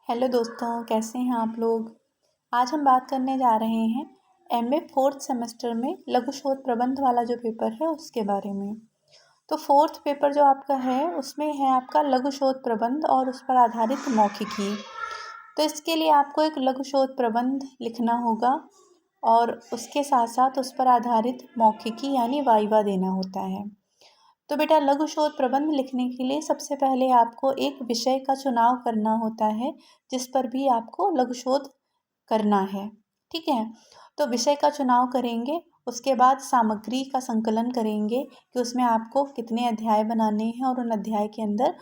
Hello दोस्तों, कैसे हैं आप लोग। आज हम बात करने जा रहे हैं एमए फोर्थ सेमेस्टर में लघु शोध प्रबंध वाला जो पेपर है उसके बारे में। तो फोर्थ पेपर जो आपका है उसमें है आपका लघु शोध प्रबंध और उस पर आधारित मौखिकी। तो इसके लिए आपको एक लघु शोध प्रबंध लिखना होगा और उसके साथ साथ उस पर आधारित मौखिकी यानी वाइवा देना होता है। तो बेटा, लघु शोध प्रबंध लिखने के लिए सबसे पहले आपको एक विषय का चुनाव करना होता है जिस पर भी आपको लघु शोध करना है। ठीक है, तो विषय का चुनाव करेंगे, उसके बाद सामग्री का संकलन करेंगे कि उसमें आपको कितने अध्याय बनाने हैं और उन अध्याय के अंदर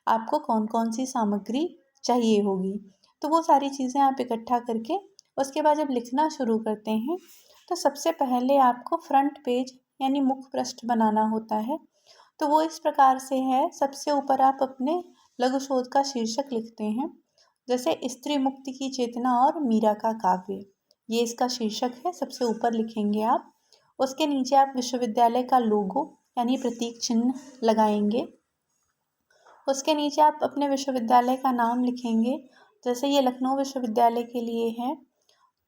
आपको कौन कौन सी सामग्री चाहिए होगी। तो वो सारी चीज़ें आप इकट्ठा करके उसके बाद जब लिखना शुरू करते हैं तो सबसे पहले आपको फ्रंट पेज यानी मुख्य पृष्ठ बनाना होता है। तो वो इस प्रकार से है, सबसे ऊपर आप अपने लघु शोध का शीर्षक लिखते हैं, जैसे स्त्री मुक्ति की चेतना और मीरा का काव्य, ये इसका शीर्षक है, सबसे ऊपर लिखेंगे आप। उसके नीचे आप विश्वविद्यालय का लोगो यानी प्रतीक चिन्ह लगाएंगे। उसके नीचे आप अपने विश्वविद्यालय का नाम लिखेंगे, जैसे ये लखनऊ विश्वविद्यालय के लिए है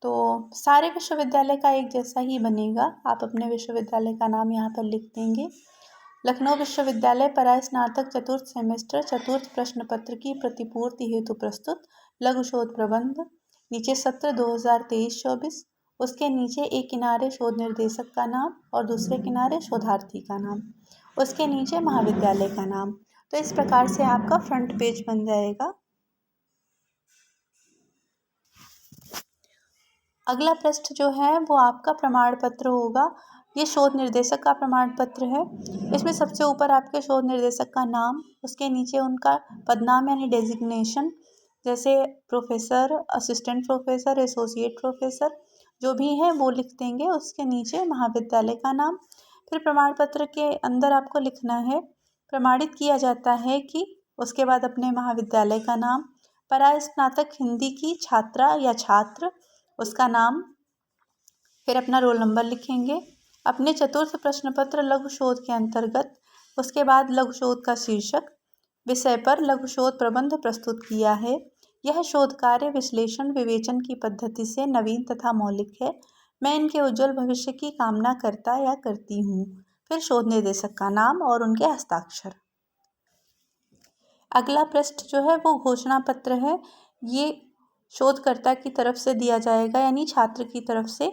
तो सारे विश्वविद्यालय का एक जैसा ही बनेगा। आप अपने विश्वविद्यालय का नाम यहाँ पर लिख देंगे। लखनऊ विश्वविद्यालय परास्नातक चतुर्थ सेमेस्टर चतुर्थ प्रश्न पत्र की प्रतिपूर्ति हेतु प्रस्तुत लघु शोध प्रबंध, नीचे सत्र 2023-24। उसके नीचे एक किनारे शोध निर्देशक का नाम और दूसरे किनारे शोधार्थी का नाम, उसके नीचे महाविद्यालय का नाम। तो इस प्रकार से आपका फ्रंट पेज बन जाएगा। अगला पृष्ठ जो है वो आपका प्रमाण पत्र होगा। ये शोध निर्देशक का प्रमाण पत्र है। इसमें सबसे ऊपर आपके शोध निर्देशक का नाम, उसके नीचे उनका पदनाम यानी डेजिग्नेशन, जैसे professor, assistant professor, associate professor जो भी है वो लिख देंगे। उसके नीचे महाविद्यालय का नाम। फिर प्रमाण पत्र के अंदर आपको लिखना है प्रमाणित किया जाता है कि, उसके बाद अपने महाविद्यालय का नाम, परास्नातक हिंदी की छात्रा या छात्र, उसका नाम, फिर अपना रोल नंबर लिखेंगे, अपने चतुर्थ प्रश्न पत्र लघु शोध के अंतर्गत, उसके बाद लघु शोध का शीर्षक, विषय पर लघु शोध प्रबंध प्रस्तुत किया है। यह शोध कार्य विश्लेषण विवेचन की पद्धति से नवीन तथा मौलिक है। मैं इनके उज्जवल भविष्य की कामना करता या करती हूँ। फिर शोध निर्देशक का नाम और उनके हस्ताक्षर। अगला पृष्ठ जो है वो घोषणा पत्र है। ये शोधकर्ता की तरफ से दिया जाएगा यानी छात्र की तरफ से।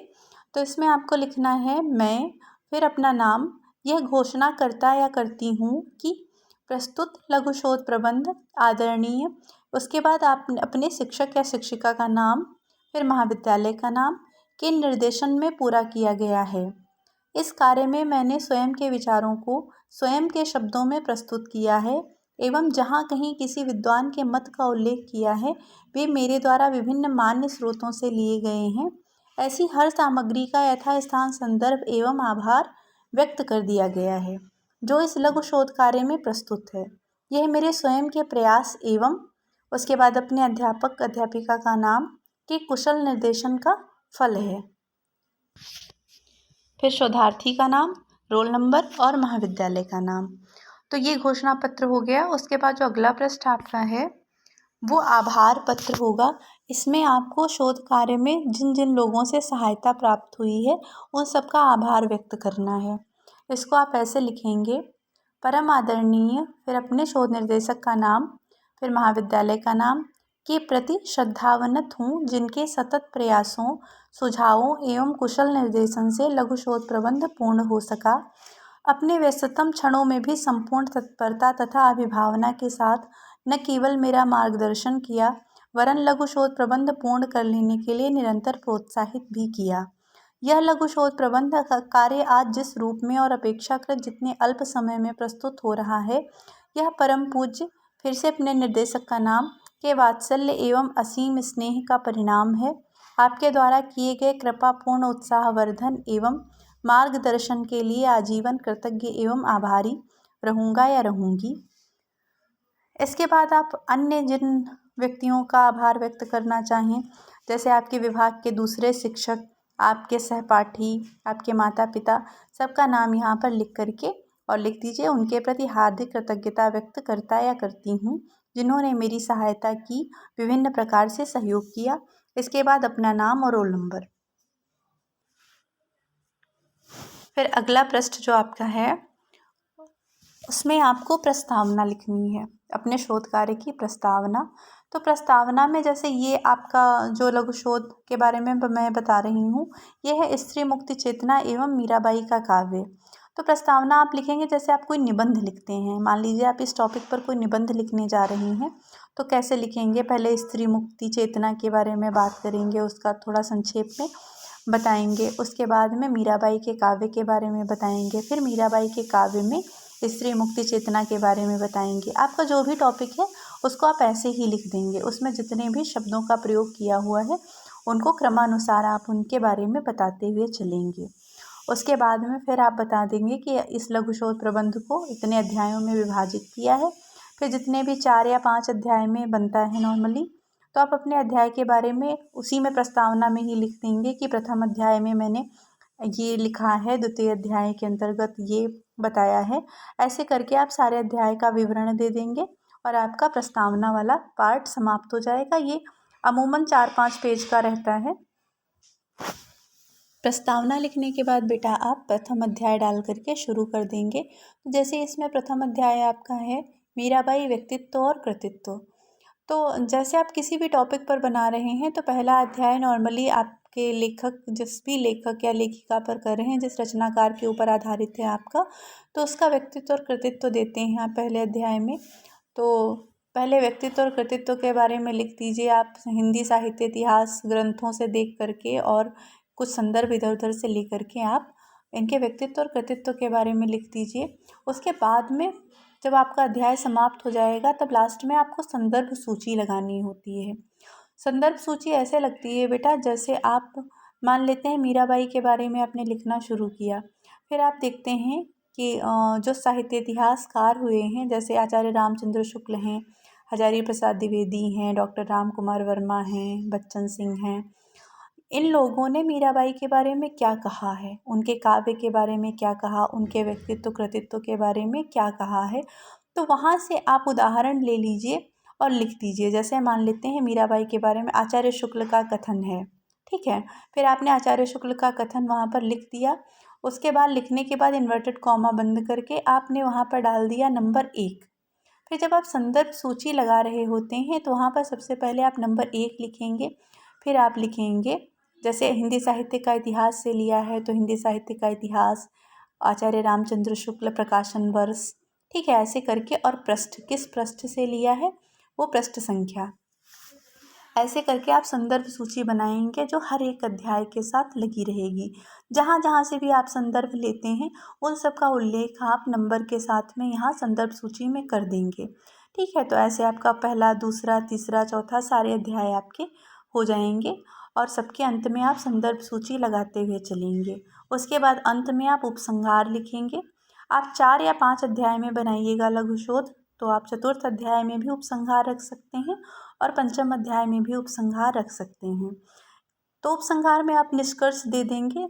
तो इसमें आपको लिखना है मैं, फिर अपना नाम, यह घोषणा करता या करती हूँ कि प्रस्तुत लघु शोध प्रबंध आदरणीय, उसके बाद आप अपने शिक्षक या शिक्षिका का नाम, फिर महाविद्यालय का नाम के निर्देशन में पूरा किया गया है। इस कार्य में मैंने स्वयं के विचारों को स्वयं के शब्दों में प्रस्तुत किया है एवं जहाँ कहीं किसी विद्वान के मत का उल्लेख किया है वे मेरे द्वारा विभिन्न मान्य स्रोतों से लिए गए हैं। ऐसी हर सामग्री का यथास्थान संदर्भ एवं आभार व्यक्त कर दिया गया है जो इस लघु शोध कार्य में प्रस्तुत है। यह मेरे स्वयं के प्रयास एवं उसके बाद अपने अध्यापक अध्यापिका का नाम के कुशल निर्देशन का फल है। फिर शोधार्थी का नाम, रोल नंबर और महाविद्यालय का नाम। तो ये घोषणा पत्र हो गया। उसके बाद जो अगला पृष्ठ आपका है वो आभार पत्र होगा। इसमें आपको शोध कार्य में जिन जिन लोगों से सहायता प्राप्त हुई है उन सबका आभार व्यक्त करना है। इसको आप ऐसे लिखेंगे, परम आदरणीय, फिर अपने शोध निर्देशक का नाम, फिर महाविद्यालय का नाम के प्रति श्रद्धावनत हूँ जिनके सतत प्रयासों, सुझावों एवं कुशल निर्देशन से लघु शोध प्रबंध पूर्ण हो सका। अपने व्यस्ततम क्षणों में भी संपूर्ण तत्परता तथा अभिभावना के साथ न केवल मेरा मार्गदर्शन किया वरन लघु शोध प्रबंध पूर्ण कर लेने के लिए निरंतर प्रोत्साहित भी किया। यह लघु शोध प्रबंध का कार्य आज जिस रूप में और अपेक्षाकृत जितने अल्प समय में प्रस्तुत हो रहा है, यह परम पूज्य, फिर से अपने निर्देशक का नाम, के वात्सल्य एवं असीम स्नेह का परिणाम है। आपके द्वारा किए गए कृपापूर्ण उत्साहवर्धन एवं मार्गदर्शन के लिए आजीवन कृतज्ञ एवं आभारी रहूँगा या रहूँगी। इसके बाद आप अन्य जिन व्यक्तियों का आभार व्यक्त करना चाहें, जैसे आपके विभाग के दूसरे शिक्षक, आपके सहपाठी, आपके माता पिता, सबका नाम यहाँ पर लिख करके और लिख दीजिए, उनके प्रति हार्दिक कृतज्ञता व्यक्त करता या करती हूँ। जिन्होंने मेरी सहायता की, विभिन्न प्रकार से सहयोग किया। इसके बाद अपना नाम और रोल नंबर। फिर अगला पृष्ठ जो आपका है उसमें आपको प्रस्तावना लिखनी है, अपने शोध कार्य की प्रस्तावना। तो प्रस्तावना में जैसे ये आपका जो लघु शोध के बारे में मैं बता रही हूँ, ये है स्त्री मुक्ति चेतना एवं मीराबाई का काव्य। तो प्रस्तावना आप लिखेंगे जैसे आप कोई निबंध लिखते हैं। मान लीजिए आप इस टॉपिक पर कोई निबंध लिखने जा रही हैं, तो कैसे लिखेंगे? पहले स्त्री मुक्ति चेतना के बारे में बात करेंगे, उसका थोड़ा संक्षेप में बताएंगे। उसके बाद में मीराबाई के काव्य के बारे में बताएंगे। फिर मीराबाई के काव्य में स्त्री मुक्ति चेतना के बारे में बताएंगे। आपका जो भी टॉपिक है उसको आप ऐसे ही लिख देंगे। उसमें जितने भी शब्दों का प्रयोग किया हुआ है उनको क्रमानुसार आप उनके बारे में बताते हुए चलेंगे। उसके बाद में फिर आप बता देंगे कि इस लघु शोध प्रबंध को इतने अध्यायों में विभाजित किया है। फिर जितने भी 4 या 5 अध्याय में बनता है नॉर्मली, तो आप अपने अध्याय के बारे में उसी में प्रस्तावना में ही लिख देंगे कि प्रथम अध्याय में मैंने ये लिखा है, द्वितीय अध्याय के अंतर्गत ये बताया है। ऐसे करके आप सारे अध्याय का विवरण दे देंगे और आपका प्रस्तावना वाला पार्ट समाप्त हो जाएगा। ये अमूमन 4-5 पेज का रहता है। प्रस्तावना लिखने के बाद बेटा आप प्रथम अध्याय डाल करके शुरू कर देंगे। जैसे इसमें प्रथम अध्याय आपका है मीराबाई व्यक्तित्व और कृतित्व। तो जैसे आप किसी भी टॉपिक पर बना रहे हैं तो पहला अध्याय नॉर्मली आपके लेखक जिस भी लेखक या लेखिका पर कर रहे हैं, जिस रचनाकार के ऊपर आधारित है आपका, तो उसका व्यक्तित्व और कृतित्व देते हैं आप पहले अध्याय में। तो पहले व्यक्तित्व और कृतित्व के बारे में लिख दीजिए आप हिंदी साहित्य इतिहास ग्रंथों से देख करके और कुछ संदर्भ इधर उधर से ले करके आप इनके व्यक्तित्व और कृतित्व के बारे में लिख दीजिए। उसके बाद में जब आपका अध्याय समाप्त हो जाएगा तब लास्ट में आपको संदर्भ सूची लगानी होती है। संदर्भ सूची ऐसे लगती है बेटा जैसे आप मान लेते हैं मीराबाई के बारे में आपने लिखना शुरू किया, फिर आप देखते हैं कि जो साहित्य इतिहासकार हुए हैं जैसे आचार्य रामचंद्र शुक्ल हैं, हजारी प्रसाद द्विवेदी हैं, डॉक्टर राम कुमार वर्मा हैं, बच्चन सिंह हैं, इन लोगों ने मीराबाई के बारे में क्या कहा है, उनके काव्य के बारे में क्या कहा, उनके व्यक्तित्व कृतित्व के बारे में क्या कहा है। तो वहाँ से आप उदाहरण ले लीजिए और लिख दीजिए। जैसे मान लेते हैं मीराबाई के बारे में आचार्य शुक्ल का कथन है, ठीक है। फिर आपने आचार्य शुक्ल का कथन वहाँ पर लिख दिया। उसके बाद लिखने के बाद इन्वर्टेड कॉमा बंद करके आपने वहाँ पर डाल दिया नंबर 1। फिर जब आप संदर्भ सूची लगा रहे होते हैं तो वहाँ पर सबसे पहले आप नंबर 1 लिखेंगे। फिर आप लिखेंगे जैसे हिंदी साहित्य का इतिहास से लिया है तो हिंदी साहित्य का इतिहास, आचार्य रामचंद्र शुक्ल प्रकाशन वर्ष, ठीक है, ऐसे करके और पृष्ठ किस पृष्ठ से लिया है वो पृष्ठ संख्या, ऐसे करके आप संदर्भ सूची बनाएंगे जो हर एक अध्याय के साथ लगी रहेगी। जहाँ जहाँ से भी आप संदर्भ लेते हैं उन सब का उल्लेख आप नंबर के साथ में यहाँ संदर्भ सूची में कर देंगे, ठीक है। तो ऐसे आपका पहला, दूसरा, तीसरा, चौथा सारे अध्याय आपके हो जाएंगे और सबके अंत में आप संदर्भ सूची लगाते हुए चलेंगे। उसके बाद अंत में आप उपसंहार लिखेंगे। आप 4 या 5 अध्याय में बनाइएगा लघु शोध, तो आप चतुर्थ अध्याय में भी उपसंहार रख सकते हैं और पंचम अध्याय में भी उपसंहार रख सकते हैं। तो उपसंहार में आप निष्कर्ष दे देंगे,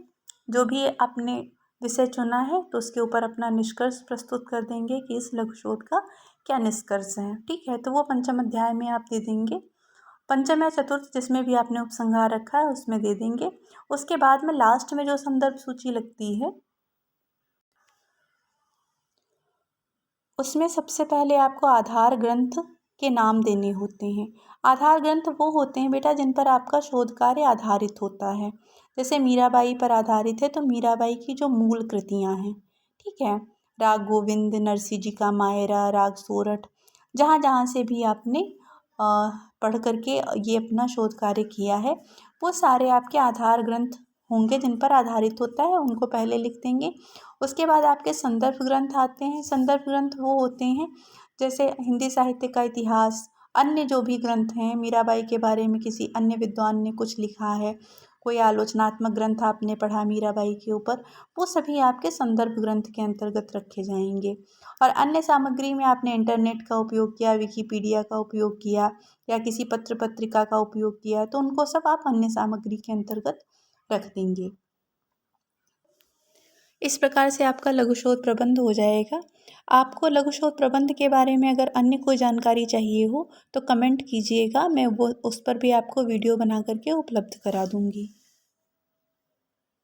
जो भी आपने विषय चुना है तो उसके ऊपर अपना निष्कर्ष प्रस्तुत कर देंगे कि इस लघु शोध का क्या निष्कर्ष है, ठीक है। तो वो पंचम अध्याय में आप दे देंगे, पंचम या चतुर्थ जिसमें भी आपने उपसंहार रखा है उसमें दे देंगे। उसके बाद में लास्ट में जो संदर्भ सूची लगती है उसमें सबसे पहले आपको आधार ग्रंथ के नाम देने होते हैं। आधार ग्रंथ वो होते हैं बेटा जिन पर आपका शोध कार्य आधारित होता है। जैसे मीराबाई पर आधारित है तो मीराबाई की जो मूल कृतियाँ हैं, ठीक है, राग गोविंद, नरसी जी का मायरा, राग सोरठ, जहाँ जहाँ से भी आपने पढ़ करके ये अपना शोध कार्य किया है वो सारे आपके आधार ग्रंथ होंगे जिन पर आधारित होता है, उनको पहले लिख देंगे। उसके बाद आपके संदर्भ ग्रंथ आते हैं। संदर्भ ग्रंथ वो होते हैं जैसे हिंदी साहित्य का इतिहास, अन्य जो भी ग्रंथ हैं, मीराबाई के बारे में किसी अन्य विद्वान ने कुछ लिखा है, कोई आलोचनात्मक ग्रंथ आपने पढ़ा मीराबाई के ऊपर, वो सभी आपके संदर्भ ग्रंथ के अंतर्गत रखे जाएंगे। और अन्य सामग्री में आपने इंटरनेट का उपयोग किया, विकिपीडिया का उपयोग किया या किसी पत्र पत्रिका का उपयोग किया, तो उनको सब आप अन्य सामग्री के अंतर्गत रख देंगे। इस प्रकार से आपका लघु शोध प्रबंध हो जाएगा। आपको लघु शोध प्रबंध के बारे में अगर अन्य कोई जानकारी चाहिए हो तो कमेंट कीजिएगा, मैं वो उस पर भी आपको वीडियो बना करके उपलब्ध करा दूँगी।